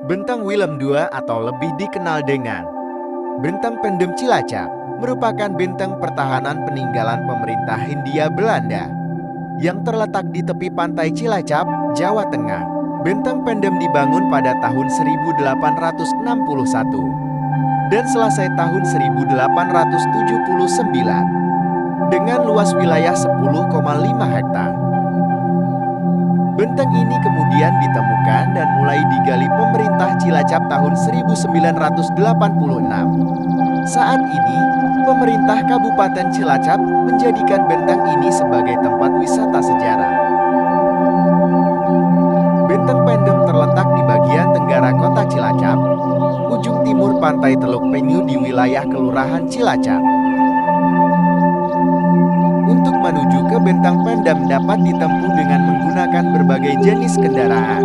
Benteng Willem II atau lebih dikenal dengan Benteng Pendem Cilacap merupakan benteng pertahanan peninggalan pemerintah Hindia Belanda yang terletak di tepi pantai Cilacap, Jawa Tengah. Benteng Pendem dibangun pada tahun 1861 dan selesai tahun 1879 dengan luas wilayah 10,5 hektar. Benteng ini kemudian ditemukan dan mulai digali pemerintah Cilacap tahun 1986. Saat ini, pemerintah Kabupaten Cilacap menjadikan benteng ini sebagai tempat wisata sejarah. Benteng Pendem terletak di bagian tenggara kota Cilacap, ujung timur pantai Teluk Penyu di wilayah Kelurahan Cilacap. Untuk menuju ke Benteng Pendem dapat ditempuh dengan menggunakan berbagai jenis kendaraan.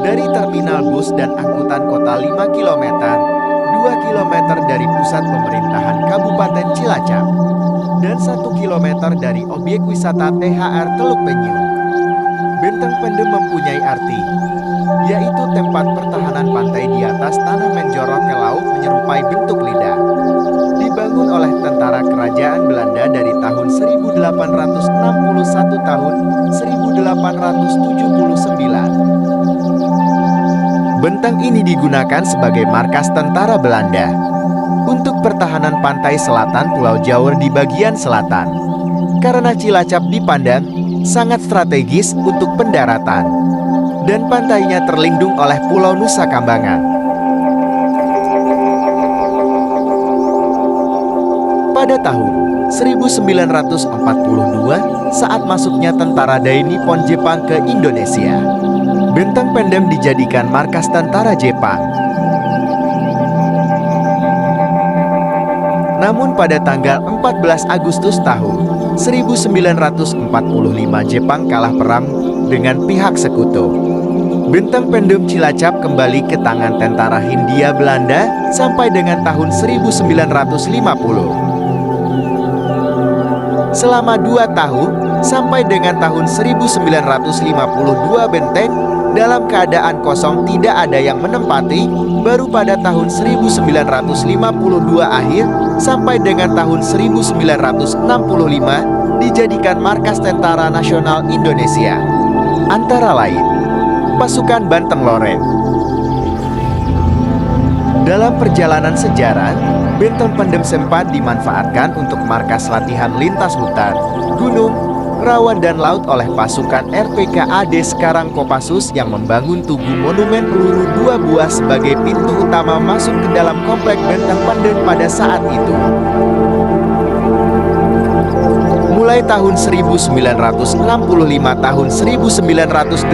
Dari terminal bus dan angkutan kota 5 km, 2 km dari pusat pemerintahan Kabupaten Cilacap, dan 1 km dari objek wisata THR Teluk Penyu. Benteng Pendem mempunyai arti, yaitu tempat pertahanan pantai di atas tanah menjorok ke laut menyerupai bentuk lidah. Dibangun oleh tentara kerajaan Belanda dari tahun 1861 tahun 1879. Benteng ini digunakan sebagai markas tentara Belanda untuk pertahanan pantai selatan Pulau Jawa di bagian selatan. Karena Cilacap dipandang sangat strategis untuk pendaratan dan pantainya terlindung oleh Pulau Nusa Kambangan. Pada tahun 1942, saat masuknya tentara Dai Nippon Jepang ke Indonesia, Benteng Pendem dijadikan markas tentara Jepang. Namun pada tanggal 14 Agustus tahun 1945 Jepang kalah perang dengan pihak sekutu. Benteng Pendem Cilacap kembali ke tangan tentara Hindia Belanda sampai dengan tahun 1950. Selama 2 tahun, sampai dengan tahun 1952 benteng dalam keadaan kosong tidak ada yang menempati, baru pada tahun 1952 akhir sampai dengan tahun 1965 dijadikan markas Tentara Nasional Indonesia. Antara lain, Pasukan Banteng Loreng. Dalam perjalanan sejarah, Benteng Pendem sempat dimanfaatkan untuk markas latihan lintas hutan, gunung, rawa dan laut oleh pasukan RPKAD sekarang Kopassus yang membangun tugu monumen peluru 2 buah sebagai pintu utama masuk ke dalam komplek Benteng Pendem pada saat itu. Mulai tahun 1965 tahun 1986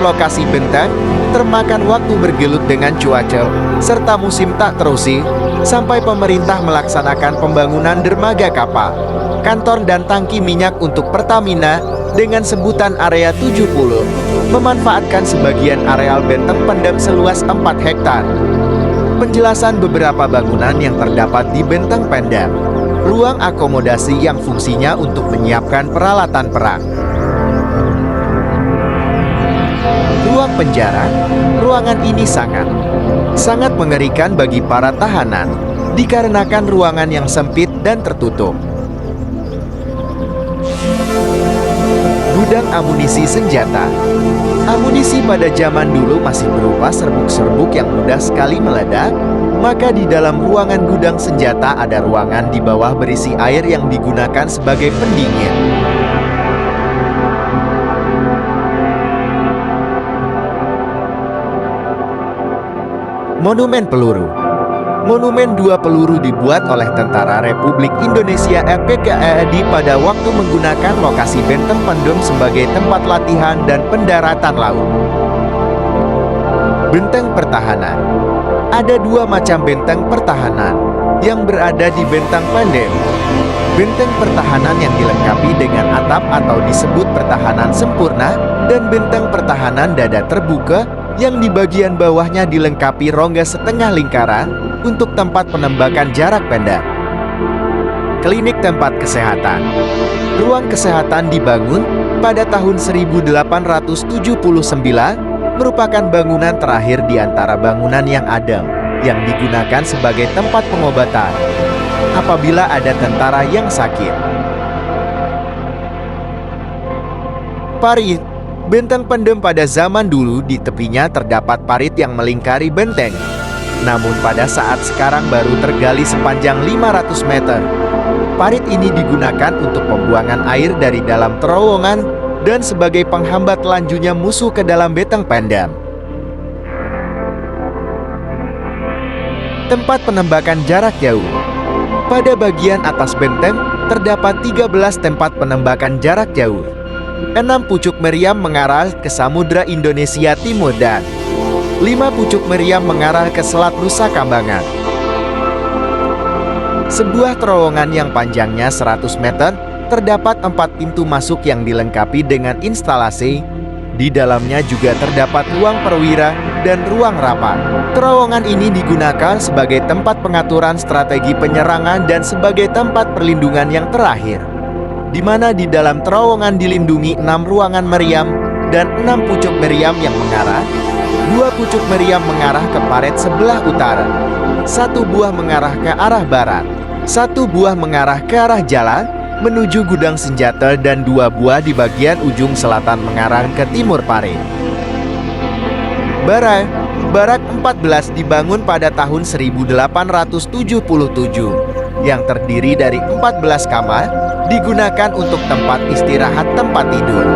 lokasi benteng termakan waktu bergelut dengan cuaca serta musim tak terusi sampai pemerintah melaksanakan pembangunan dermaga kapal, kantor dan tangki minyak untuk Pertamina dengan sebutan Area 70, memanfaatkan sebagian areal Benteng Pendem seluas 4 hektar. Penjelasan beberapa bangunan yang terdapat di Benteng Pendem. Ruang akomodasi yang fungsinya untuk menyiapkan peralatan perang. Ruang penjara. Ruangan ini sangat mengerikan bagi para tahanan, dikarenakan ruangan yang sempit dan tertutup. Gudang amunisi senjata. Amunisi pada zaman dulu masih berupa serbuk-serbuk yang mudah sekali meledak. Maka di dalam ruangan gudang senjata ada ruangan di bawah berisi air yang digunakan sebagai pendingin. Monumen peluru. Monumen 2 peluru dibuat oleh Tentara Republik Indonesia RPKAD pada waktu menggunakan lokasi Benteng Pendem sebagai tempat latihan dan pendaratan laut. Benteng pertahanan. Ada 2 macam benteng pertahanan yang berada di Benteng Pendem. Benteng pertahanan yang dilengkapi dengan atap atau disebut pertahanan sempurna, dan benteng pertahanan dada terbuka yang di bagian bawahnya dilengkapi rongga setengah lingkaran untuk tempat penembakan jarak pendek. Klinik tempat kesehatan. Ruang kesehatan dibangun pada tahun 1879 merupakan bangunan terakhir di antara bangunan yang ada yang digunakan sebagai tempat pengobatan apabila ada tentara yang sakit. Parit, benteng pendem pada zaman dulu di tepinya terdapat parit yang melingkari benteng. Namun pada saat sekarang baru tergali sepanjang 500 meter. Parit ini digunakan untuk pembuangan air dari dalam terowongan dan sebagai penghambat lanjunya musuh ke dalam benteng pendem. Tempat penembakan jarak jauh. Pada bagian atas benteng terdapat 13 tempat penembakan jarak jauh. 6 pucuk meriam mengarah ke Samudra Indonesia Timur dan 5 pucuk meriam mengarah ke Selat Nusa Kambangan. Sebuah terowongan yang panjangnya 100 meter, terdapat 4 pintu masuk yang dilengkapi dengan instalasi. Di dalamnya juga terdapat ruang perwira dan ruang rapat. Terowongan ini digunakan sebagai tempat pengaturan strategi penyerangan dan sebagai tempat perlindungan yang terakhir, di mana di dalam terowongan dilindungi 6 ruangan meriam dan 6 pucuk meriam yang mengarah. 2 pucuk meriam mengarah ke paret sebelah utara, 1 buah mengarah ke arah barat, 1 buah mengarah ke arah jalan menuju gudang senjata dan 2 buah di bagian ujung selatan mengarah ke timur paret. Barak 14 dibangun pada tahun 1877 yang terdiri dari 14 kamar, digunakan untuk tempat istirahat tempat tidur.